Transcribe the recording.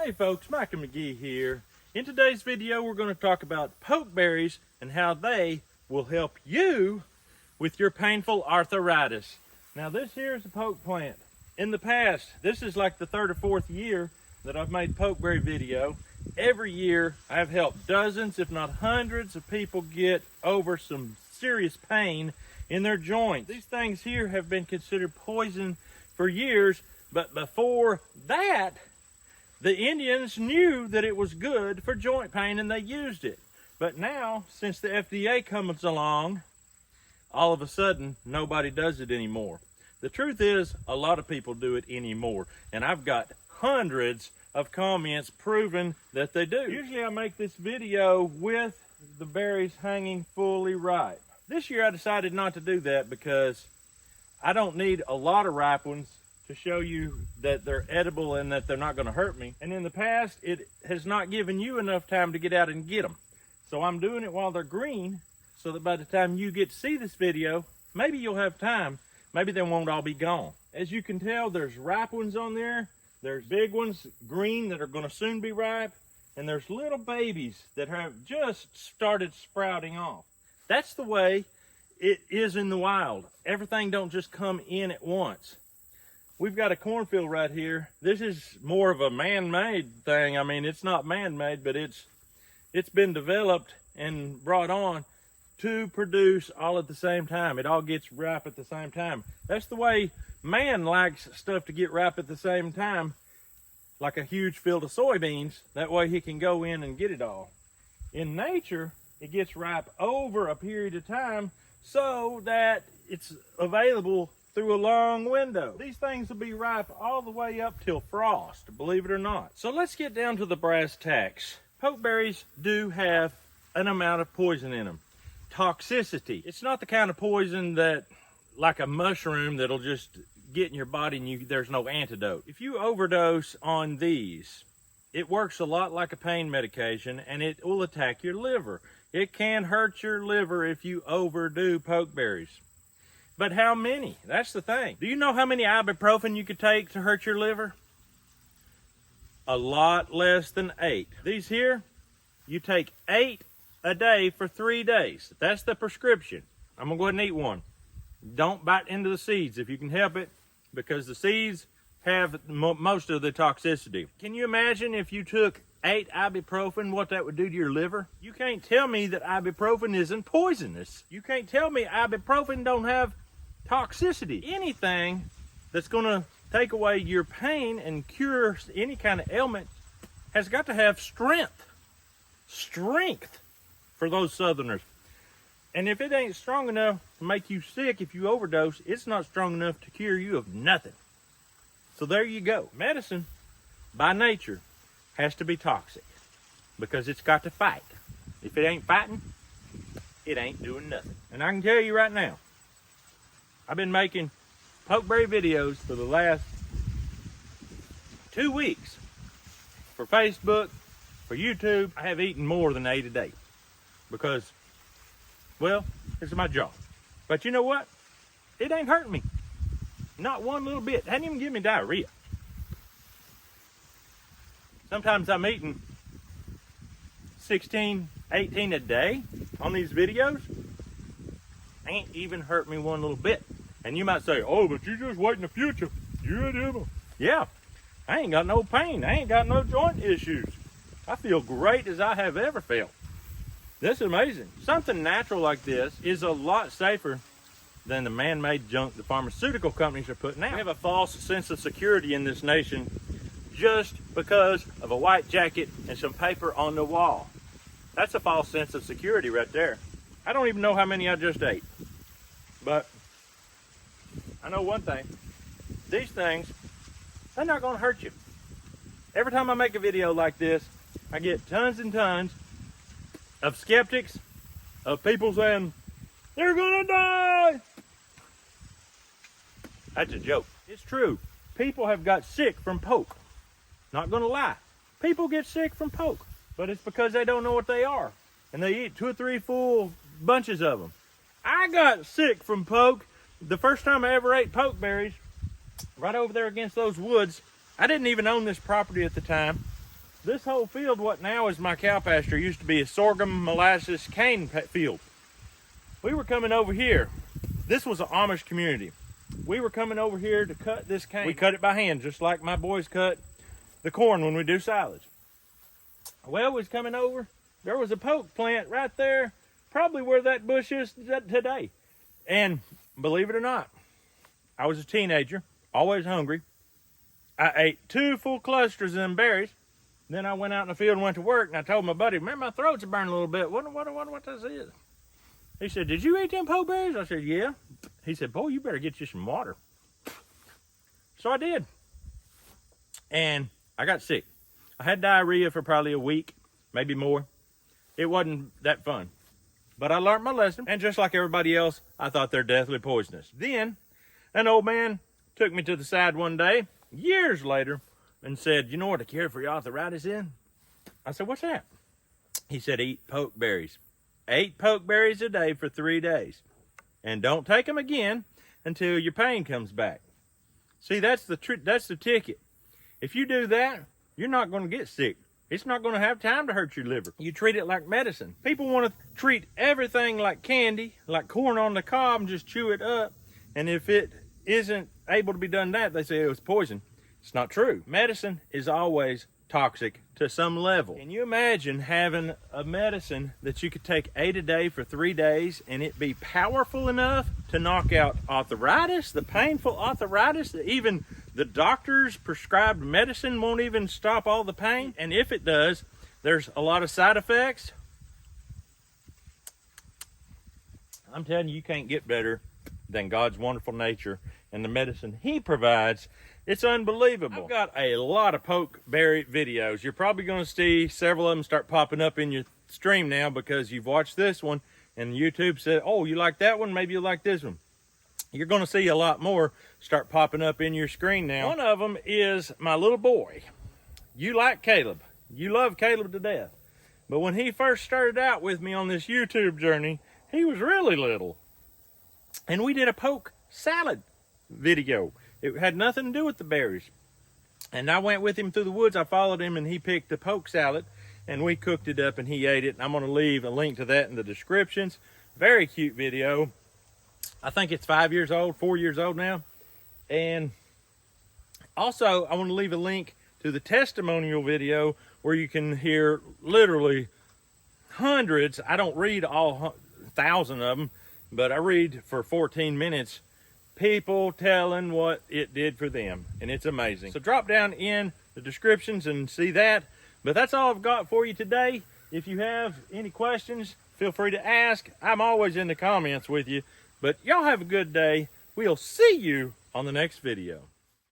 Hey folks, Micah McGee here. In today's video, we're going to talk about pokeberries and how they will help you with your painful arthritis. Now this here is a poke plant. In the past, this is like the third or fourth year that I've made pokeberry video. Every year, I've helped dozens, if not hundreds of people get over some serious pain in their joints. These things here have been considered poison for years, but before that, the Indians knew that it was good for joint pain and they used it. But now, since the FDA comes along, all of a sudden, nobody does it anymore. The truth is, a lot of people do it anymore. And I've got hundreds of comments proving that they do. Usually I make this video with the berries hanging fully ripe. This year I decided not to do that because I don't need a lot of ripe ones to show you that they're edible and that they're not going to hurt me. And in the past, it has not given you enough time to get out and get them. So I'm doing it while they're green so that by the time you get to see this video, maybe you'll have time. Maybe they won't all be gone. As you can tell, there's ripe ones on there. There's big ones, green, that are going to soon be ripe. And there's little babies that have just started sprouting off. That's the way it is in the wild. Everything don't just come in at once. We've got a cornfield right here. This is more of a man-made thing. I mean, it's not man-made, but it's been developed and brought on to produce all at the same time. It all gets ripe at the same time. That's the way man likes stuff to get ripe at the same time, like a huge field of soybeans. That way he can go in and get it all. In nature, it gets ripe over a period of time so that it's available through a long window. These things will be ripe all the way up till frost, believe it or not. So let's get down to the brass tacks. Pokeberries do have an amount of poison in them. Toxicity. It's not the kind of poison that, like a mushroom, that'll just get in your body and there's no antidote. If you overdose on these, it works a lot like a pain medication and it will attack your liver. It can hurt your liver if you overdo pokeberries. But how many? That's the thing. Do you know how many ibuprofen you could take to hurt your liver? A lot less than 8. These here, you take 8 a day for 3 days. That's the prescription. I'm gonna go ahead and eat one. Don't bite into the seeds if you can help it, because the seeds have most of the toxicity. Can you imagine if you took 8 ibuprofen, what that would do to your liver? You can't tell me that ibuprofen isn't poisonous. You can't tell me ibuprofen don't have toxicity. Anything that's going to take away your pain and cure any kind of ailment has got to have strength for those southerners. And if it ain't strong enough to make you sick if you overdose, it's not strong enough to cure you of nothing. So there you go. Medicine by nature has to be toxic because it's got to fight. If it ain't fighting, it ain't doing nothing. And I can tell you right now, I've been making pokeberry videos for the last 2 weeks. For Facebook, for YouTube, I have eaten more than 8 a day. Because, well, it's my job. But you know what? It ain't hurting me. Not one little bit. It hadn't even given me diarrhea. Sometimes I'm eating 16, 18 a day on these videos. Ain't even hurt me one little bit. And you might say, oh, but you just wait in the future. Yeah, I ain't got no pain. I ain't got no joint issues. I feel great as I have ever felt. This is amazing. Something natural like this is a lot safer than the man-made junk the pharmaceutical companies are putting out. We have a false sense of security in this nation just because of a white jacket and some paper on the wall. That's a false sense of security right there. I don't even know how many I just ate. But I know one thing. These things, they're not going to hurt you. Every time I make a video like this, I get tons and tons of skeptics, of people saying, they're going to die. That's a joke. It's true. People have got sick from poke. Not going to lie. People get sick from poke. But it's because they don't know what they are. And they eat 2 or 3 full bunches of them. I got sick from poke the first time I ever ate pokeberries, right over there against those woods. I didn't even own this property at the time. This whole field, what now is my cow pasture, used to be a sorghum, molasses, cane field. We were coming over here. This was an Amish community. We were coming over here to cut this cane. We cut it by hand, just like my boys cut the corn when we do silage. Well, we was coming over. There was a poke plant right there, probably where that bush is today. And believe it or not, I was a teenager, always hungry. I ate 2 full clusters of them berries. Then I went out in the field and went to work, and I told my buddy, man, my throat's burning a little bit. What this is? He said, did you eat them pokeberries? I said, yeah. He said, boy, you better get you some water. So I did. And I got sick. I had diarrhea for probably a week, maybe more. It wasn't that fun. But I learned my lesson, and just like everybody else, I thought they're deathly poisonous. Then, an old man took me to the side one day, years later, and said, you know what a cure for your arthritis is? I said, what's that? He said, eat pokeberries. 8 pokeberries a day for 3 days. And don't take them again until your pain comes back. See, that's the ticket. If you do that, you're not going to get sick. It's not going to have time to hurt your liver. You treat it like medicine. People want to treat everything like candy, like corn on the cob, and just chew it up. And if it isn't able to be done that, they say it was poison. It's not true. Medicine is always toxic to some level. Can you imagine having a medicine that you could take 8 a day for 3 days and it be powerful enough to knock out arthritis, the painful arthritis, that even the doctor's prescribed medicine won't even stop all the pain? And if it does, there's a lot of side effects. I'm telling you, you can't get better than God's wonderful nature and the medicine He provides. It's unbelievable. I've got a lot of pokeberry videos. You're probably going to see several of them start popping up in your stream now because you've watched this one and YouTube said, oh, you like that one? Maybe you like this one. You're going to see a lot more start popping up in your screen now. One of them is my little boy. You like Caleb. You love Caleb to death. But when he first started out with me on this YouTube journey, he was really little. And we did a poke salad video. It had nothing to do with the berries. And I went with him through the woods. I followed him and he picked the poke salad and we cooked it up and he ate it. And I'm going to leave a link to that in the descriptions. Very cute video. I think it's 5 years old, 4 years old now. And also I want to leave a link to the testimonial video where you can hear literally hundreds. I don't read all 1,000 of them, but I read for 14 minutes people telling what it did for them, and it's amazing. So drop down in the descriptions and see that. But that's all I've got for you today. If you have any questions, feel free to ask. I'm always in the comments with you. But y'all have a good day. We'll see you on the next video.